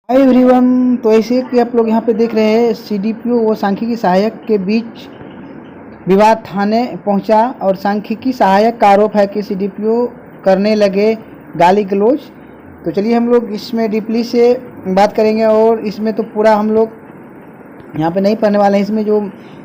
Hi everyone. तो ऐसे कि आप लोग यहाँ पे देख रहे हैं सीडीपीओ व सांख्यिकी सहायक के बीच विवाद थाने पहुँचा और सांख्यिकी सहायक का आरोप है कि सीडीपीओ करने लगे गाली गलौज। तो चलिए हम लोग इसमें डीपली से बात करेंगे और इसमें तो पूरा हम लोग यहाँ पे नहीं पढ़ने वाले हैं। इसमें जो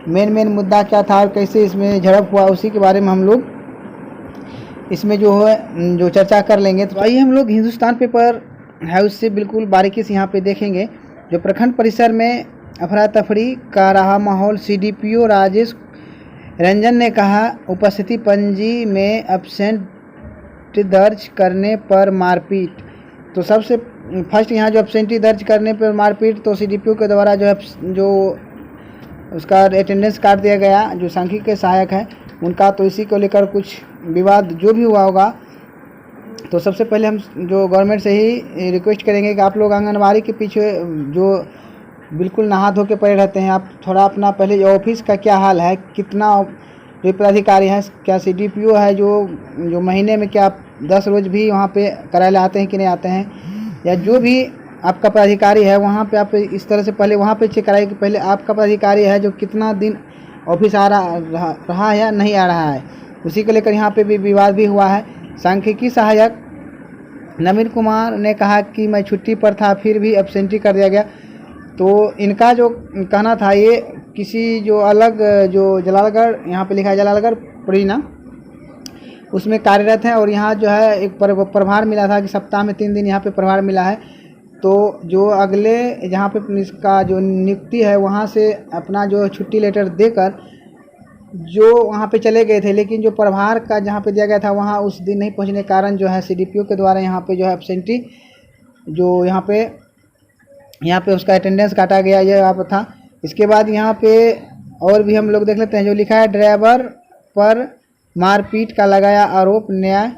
मेन मुद्दा क्या था और कैसे इसमें झड़प हुआ उसी के बारे में हम लोग इसमें जो चर्चा कर लेंगे। तो आइए हम लोग हिंदुस्तान पेपर है उससे बिल्कुल बारीकी से यहाँ पे देखेंगे। जो प्रखंड परिसर में अफरा तफरी का रहा माहौल, सीडीपीओ राजेश रंजन ने कहा उपस्थिति पंजी में एब्सेंट दर्ज करने पर मारपीट। तो सबसे फर्स्ट यहाँ जो एब्सेंटी दर्ज करने पर मारपीट, तो सीडीपीओ के द्वारा जो उसका अटेंडेंस काट दिया गया जो सांख्यिकी के सहायक है उनका। तो इसी को लेकर कुछ विवाद जो भी हुआ होगा, तो सबसे पहले हम जो गवर्नमेंट से ही रिक्वेस्ट करेंगे कि आप लोग आंगनबाड़ी के पीछे जो बिल्कुल नहा धो के पड़े रहते हैं, आप थोड़ा अपना पहले ऑफिस का क्या हाल है, कितना पदाधिकारी हैं, क्या सीडीपीओ है जो महीने में क्या 10 रोज भी वहाँ पे कराए आते हैं कि नहीं आते हैं, या जो भी आपका पदाधिकारी है वहाँ पे आप इस तरह से पहले वहाँ पे चेक कराइए कि पहले आपका पदाधिकारी है जो कितना दिन ऑफिस आ रहा है या नहीं आ रहा है। उसी को लेकर यहाँ पे भी विवाद भी हुआ है। सांख्यिकी सहायक नवीन कुमार ने कहा कि मैं छुट्टी पर था फिर भी एब्सेंटी कर दिया गया। तो इनका जो कहना था ये किसी जो अलग जो जलालगढ़, यहाँ पे लिखा है जलालगढ़ परियोजना, उसमें कार्यरत है और यहाँ जो है एक प्रभार मिला था कि सप्ताह में 3 दिन यहाँ पे प्रभार मिला है। तो जो अगले जहाँ पे इसका जो नियुक्ति है वहाँ से अपना जो छुट्टी लेटर देकर जो वहाँ पे चले गए थे, लेकिन जो प्रभार का जहाँ पे दिया गया था वहाँ उस दिन नहीं पहुँचने के कारण जो है सीडीपीओ के द्वारा यहाँ पे जो है एब्सेंटी जो यहाँ पे उसका अटेंडेंस काटा गया, ये यहाँ पर था। इसके बाद यहाँ पे और भी हम लोग देख लेते हैं जो लिखा है ड्राइवर पर मारपीट का लगाया आरोप, न्याय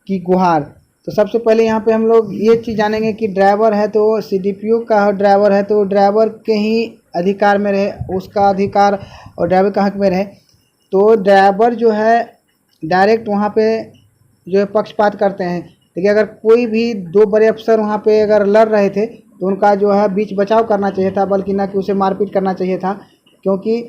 की गुहार। तो सबसे पहले यहाँ पे हम लोग ये चीज़ जानेंगे कि ड्राइवर है तो सीडीपीओ का ड्राइवर है तो ड्राइवर के ही अधिकार में रहे, उसका अधिकार और ड्राइवर का हक में रहे। तो ड्राइवर जो है डायरेक्ट वहाँ पे जो है पक्षपात करते हैं। देखिए अगर कोई भी 2 बड़े अफसर वहाँ पे अगर लड़ रहे थे तो उनका जो है बीच बचाव करना चाहिए था, बल्कि ना कि उसे मारपीट करना चाहिए था। क्योंकि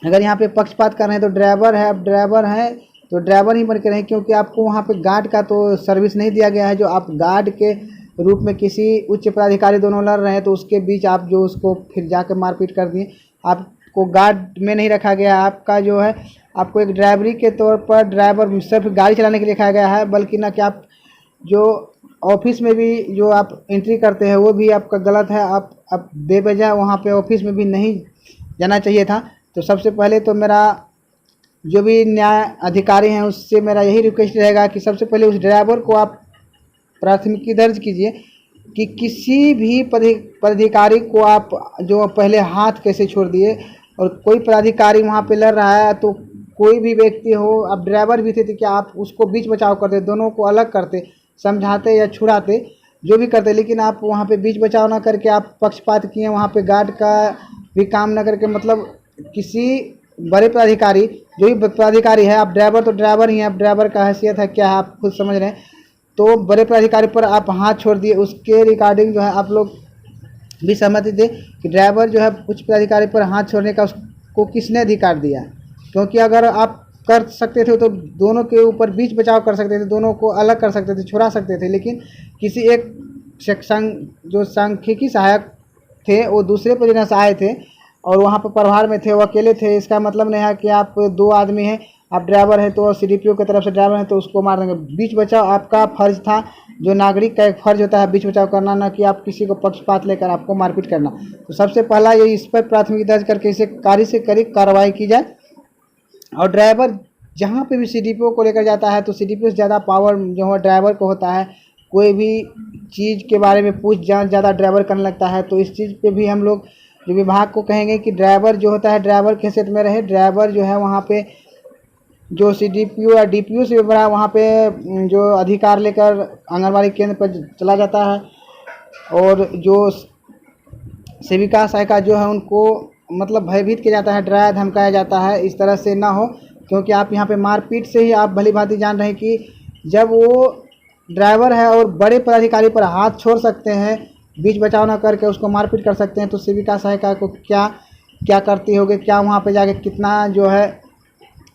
अगर यहाँ पे पक्षपात कर रहे हैं तो ड्राइवर है, अब ड्राइवर है तो ड्राइवर ही बन के रहें, क्योंकि आपको वहाँ पे गार्ड का तो सर्विस नहीं दिया गया है। जो आप गार्ड के रूप में किसी उच्च पदाधिकारी दोनों लड़ रहे हैं तो उसके बीच आप जो उसको फिर जाकर मारपीट कर दिए। आपको गार्ड में नहीं रखा गया, आपका जो है आपको एक ड्राइवरी के तौर पर ड्राइवर सिर्फ गाड़ी चलाने के लिए रखा गया है, बल्कि ना कि आप जो ऑफिस में भी जो आप एंट्री करते हैं वो भी आपका गलत है। आप बेवजह वहाँ पे ऑफिस में भी नहीं जाना चाहिए था। तो सबसे पहले तो मेरा जो भी न्याय अधिकारी हैं उससे मेरा यही रिक्वेस्ट रहेगा कि सबसे पहले उस ड्राइवर को आप प्राथमिकी दर्ज कीजिए कि किसी भी पदाधिकारी को आप जो पहले हाथ कैसे छोड़ दिए। और कोई पदाधिकारी वहाँ पे लड़ रहा है तो कोई भी व्यक्ति हो, आप ड्राइवर भी थे तो क्या आप उसको बीच बचाव करते, दोनों को अलग करते, समझाते या छुड़ाते, जो भी करते, लेकिन आप वहाँ पे बीच बचाव ना करके आप पक्षपात किए। वहाँ पे गार्ड का भी काम ना करके, मतलब किसी बड़े पदाधिकारी जो भी पदाधिकारी है, आप ड्राइवर तो ड्राइवर ही हैं, आप ड्राइवर का हैसियत है क्या है आप खुद समझ रहे हैं। तो बड़े पदाधिकारी पर आप हाथ छोड़ दिए, उसके रिगार्डिंग जो है आप लोग भी सहमति दे कि ड्राइवर जो है उच्च पदाधिकारी पर हाथ छोड़ने का उसको किसने अधिकार दिया। क्योंकि अगर आप कर सकते थे तो दोनों के ऊपर बीच बचाव कर सकते थे, दोनों को अलग कर सकते थे, छुड़ा सकते थे, लेकिन किसी एक जो सांख्यिकी सहायक थे वो दूसरे परियोजना से आए थे और वहाँ पर प्रभार में थे, वो अकेले थे। इसका मतलब नहीं है कि आप 2 आदमी हैं, आप ड्राइवर हैं तो सीडीपीओ की तरफ से ड्राइवर हैं तो उसको मार देंगे। बीच बचाव आपका फर्ज था, जो नागरिक का एक फर्ज होता है बीच बचाव करना, ना कि आप किसी को पक्षपात लेकर आपको मारपीट करना। तो सबसे पहला ये इस पर प्राथमिकी दर्ज करके इसे कड़ी से कड़ी कार्रवाई की जाए। और ड्राइवर जहाँ पे भी सीडीपीओ को लेकर जाता है तो सीडीपीओ से ज़्यादा पावर जो है ड्राइवर को होता है। कोई भी चीज़ के बारे में पूछ जांच ज़्यादा ड्राइवर करने लगता है। तो इस चीज़ पे भी हम लोग जो विभाग को कहेंगे कि ड्राइवर जो होता है ड्राइवर की हैसियत में रहे। ड्राइवर जो है वहाँ पे जो सीडीपीओ या डीपीओ से भी बड़ा वहाँ पे जो अधिकार लेकर आंगनबाड़ी केंद्र पर चला जाता है। और जो सेविका सहायिका जो है उनको मतलब भयभीत किया जाता है, डराया धमकाया जाता है। इस तरह से ना हो, क्योंकि आप यहाँ पे मारपीट से ही आप भली भांति जान रहे हैं कि जब वो ड्राइवर है और बड़े पदाधिकारी पर हाथ छोड़ सकते हैं बीच बचाव ना करके उसको मारपीट कर सकते हैं, तो सेविका सहायिका को क्या क्या करती होगी, क्या वहाँ पे जाके कितना जो है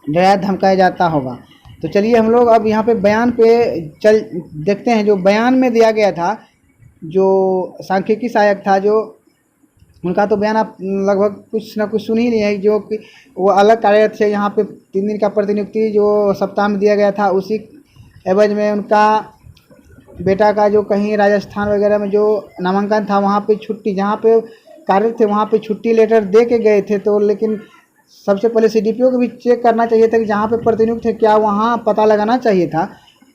डराया धमकाया जाता होगा। तो चलिए हम लोग अब यहाँ पे बयान पे चल देखते हैं। जो बयान में दिया गया था, जो सांख्यिकी सहायक था, जो उनका तो बयान आप लगभग कुछ ना कुछ सुन ही नहीं है, जो कि वो अलग कार्यरत थे। यहाँ पे 3 दिन का प्रतिनियुक्ति जो सप्ताह में दिया गया था, उसी एवज में उनका बेटा का जो कहीं राजस्थान वगैरह में जो नामांकन था, वहाँ पे छुट्टी, जहाँ पे कार्यरत थे वहाँ पे छुट्टी लेटर दे के गए थे। तो लेकिन सबसे पहले सीडीपीओ को भी चेक करना चाहिए था कि जहाँ पे प्रतिनियुक्त थे, क्या वहाँ पता लगाना चाहिए था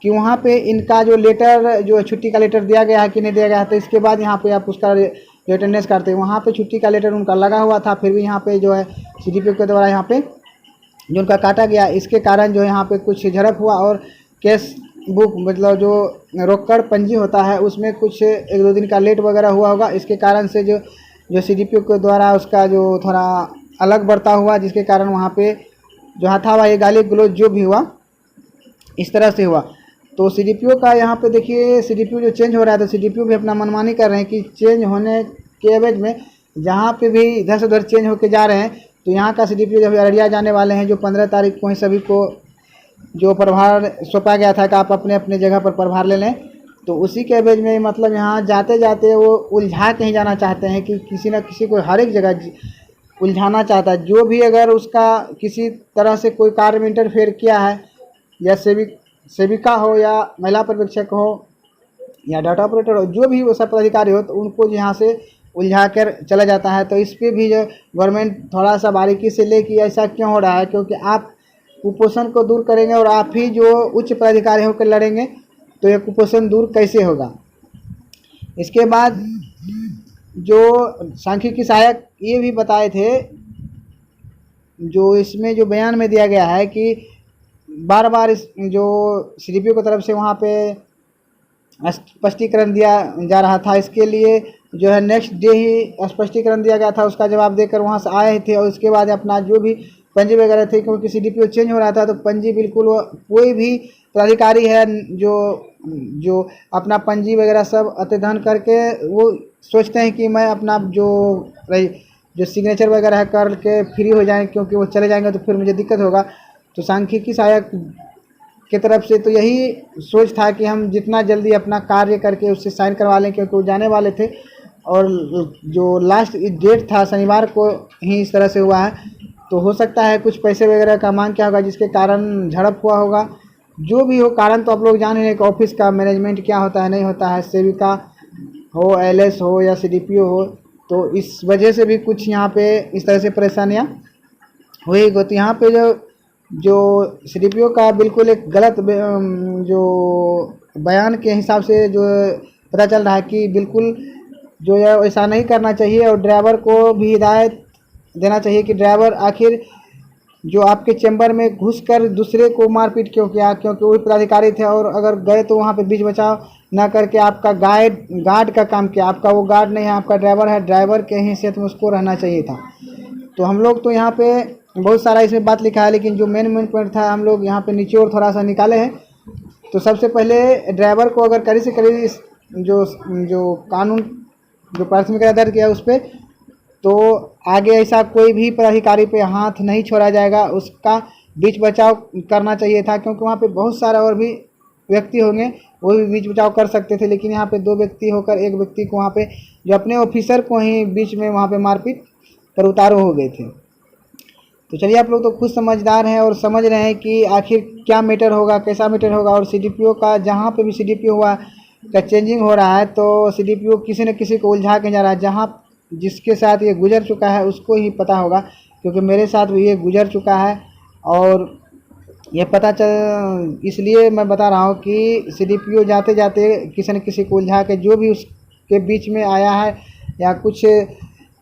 कि वहाँ पे इनका जो लेटर, जो छुट्टी का लेटर दिया गया है कि नहीं दिया गया है। तो इसके बाद यहाँ पे आप उसका जो अटेंडेंस करते हैं, वहाँ पे छुट्टी का लेटर उनका लगा हुआ था, फिर भी यहाँ पे जो है सीडीपीओ के द्वारा यहाँ पे जो उनका काटा गया, इसके कारण जो यहाँ पे कुछ झड़प हुआ और केस बुक मतलब जो रोकड़ पंजी होता है उसमें कुछ 1-2 दिन का लेट वगैरह हुआ होगा। इसके कारण से जो सीडीपीओ के द्वारा उसका जो थोड़ा अलग बर्ताव हुआ, जिसके कारण वहाँ पे जो हाथापाई गाली गलौज जो भी हुआ इस तरह से हुआ। तो सीडीपीओ का यहाँ पे देखिए, सीडीपीओ जो चेंज हो रहा है, तो सीडीपीओ भी अपना मनमानी कर रहे हैं कि चेंज होने के एवज में जहाँ पे भी इधर से उधर चेंज होके जा रहे हैं। तो यहाँ का सीडीपीओ जब अररिया जाने वाले हैं, जो 15 तारीख को ही सभी को जो प्रभार सौंपा गया था कि आप अपने अपने जगह पर प्रभार ले लें, तो उसी के एवज में मतलब यहाँ जाते जाते वो उलझा के ही जाना चाहते हैं कि किसी न किसी को हर एक जगह उलझाना चाहता है। जो भी अगर उसका किसी तरह से कोई कार्य में इंटरफेयर किया है, या सेविका हो या महिला पर्यवेक्षक हो या डाटा ऑपरेटर हो, जो भी वो सब पदाधिकारी हो, तो उनको यहाँ से उलझा कर चला जाता है। तो इस पर भी जो गवर्नमेंट थोड़ा सा बारीकी से ले कि ऐसा क्यों हो रहा है, क्योंकि आप कुपोषण को दूर करेंगे और आप ही जो उच्च पदाधिकारी होकर लड़ेंगे, तो ये कुपोषण दूर कैसे होगा। इसके बाद जो सांख्यिकी सहायक ये भी बताए थे, जो इसमें जो बयान में दिया गया है कि बार बार इस जो सीडीपीओ की तरफ से वहाँ पे स्पष्टीकरण दिया जा रहा था, इसके लिए जो है नेक्स्ट डे ही स्पष्टीकरण दिया गया था, उसका जवाब देकर वहाँ से आए थे। और उसके बाद अपना जो भी पंजी वगैरह थे, क्योंकि सीडीपीओ चेंज हो रहा था, तो पंजी बिल्कुल कोई भी पदाधिकारी है जो अपना पंजी वगैरह सब अत्यधन करके वो सोचते हैं कि मैं अपना जो सिग्नेचर वगैरह है करके फ्री हो जाएं, क्योंकि वो चले जाएंगे तो फिर मुझे दिक्कत होगा। तो सांख्यिकी सहायक की तरफ से तो यही सोच था कि हम जितना जल्दी अपना कार्य करके उससे साइन करवा लें, क्योंकि वो जाने वाले थे और जो लास्ट डेट था शनिवार को ही इस तरह से हुआ है। तो हो सकता है कुछ पैसे वगैरह का मांग किया होगा, जिसके कारण झड़प हुआ होगा। जो भी हो कारण, तो आप लोग जान रहे हैं कि ऑफिस का मैनेजमेंट क्या होता है, नहीं होता है। सेविका हो, एलएस हो या सीडीपीओ हो, तो इस वजह से भी कुछ यहाँ पे इस तरह से परेशानियाँ हुई। तो यहाँ पे जो सीडीपीओ का बिल्कुल एक गलत जो बयान के हिसाब से जो पता चल रहा है कि बिल्कुल जो है ऐसा नहीं करना चाहिए। और ड्राइवर को भी हिदायत देना चाहिए कि ड्राइवर आखिर जो आपके चैम्बर में घुसकर दूसरे को मारपीट क्यों किया, क्योंकि वही पदाधिकारी थे। और अगर गए तो वहाँ पे बीच बचाव ना करके आपका गार्ड का काम किया। आपका वो गार्ड नहीं है, आपका ड्राइवर है, ड्राइवर के हैसियत में उसको रहना चाहिए था। तो हम लोग तो यहाँ पे बहुत सारा इसमें बात लिखा है, लेकिन जो मेन पॉइंट था हम लोग यहाँ पे नीचे और थोड़ा सा निकाले हैं। तो सबसे पहले ड्राइवर को अगर कड़ी से कड़ी जो कानून जो प्राथमिकता दर्ज किया उस पर, तो आगे ऐसा कोई भी पदाधिकारी पे हाथ नहीं छोड़ा जाएगा, उसका बीच बचाव करना चाहिए था। क्योंकि वहाँ पे बहुत सारा और भी व्यक्ति होंगे, वो भी बीच बचाव कर सकते थे, लेकिन यहाँ पे 2 व्यक्ति होकर एक व्यक्ति को वहाँ पे जो अपने ऑफिसर को ही बीच में वहाँ पे मारपीट पर उतारू हो गए थे। तो चलिए, आप लोग तो खुद समझदार हैं और समझ रहे हैं कि आखिर क्या मैटर होगा, कैसा मैटर होगा। और सीडीपीओ का जहाँ पे भी सीडीपीओ हुआ का चेंजिंग हो रहा है, तो सीडीपीओ किसी न किसी को उलझा के जा रहा है। जहाँ जिसके साथ ये गुजर चुका है उसको ही पता होगा, क्योंकि मेरे साथ भी ये गुजर चुका है। और ये पता चल, इसलिए मैं बता रहा हूँ कि सीडीपीओ जाते जाते किसी न किसी को उलझा के जो भी उसके बीच में आया है, या कुछ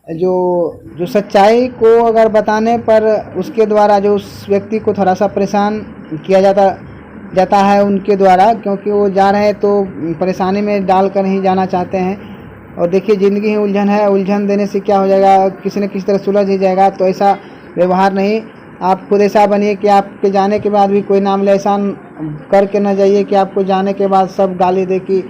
जो सच्चाई को अगर बताने पर उसके द्वारा जो उस व्यक्ति को थोड़ा सा परेशान किया जाता है उनके द्वारा, क्योंकि वो जा रहे हैं तो परेशानी में डालकर ही जाना चाहते हैं। और देखिए, ज़िंदगी ही उलझन है, उलझन देने से क्या हो जाएगा, किसी न किसी तरह सुलझ ही जाएगा। तो ऐसा व्यवहार नहीं, आप खुद ऐसा बनिए कि आपके जाने के बाद भी कोई नाम ले एहसान करके न जाइए कि आपको जाने के बाद सब गाली दे कि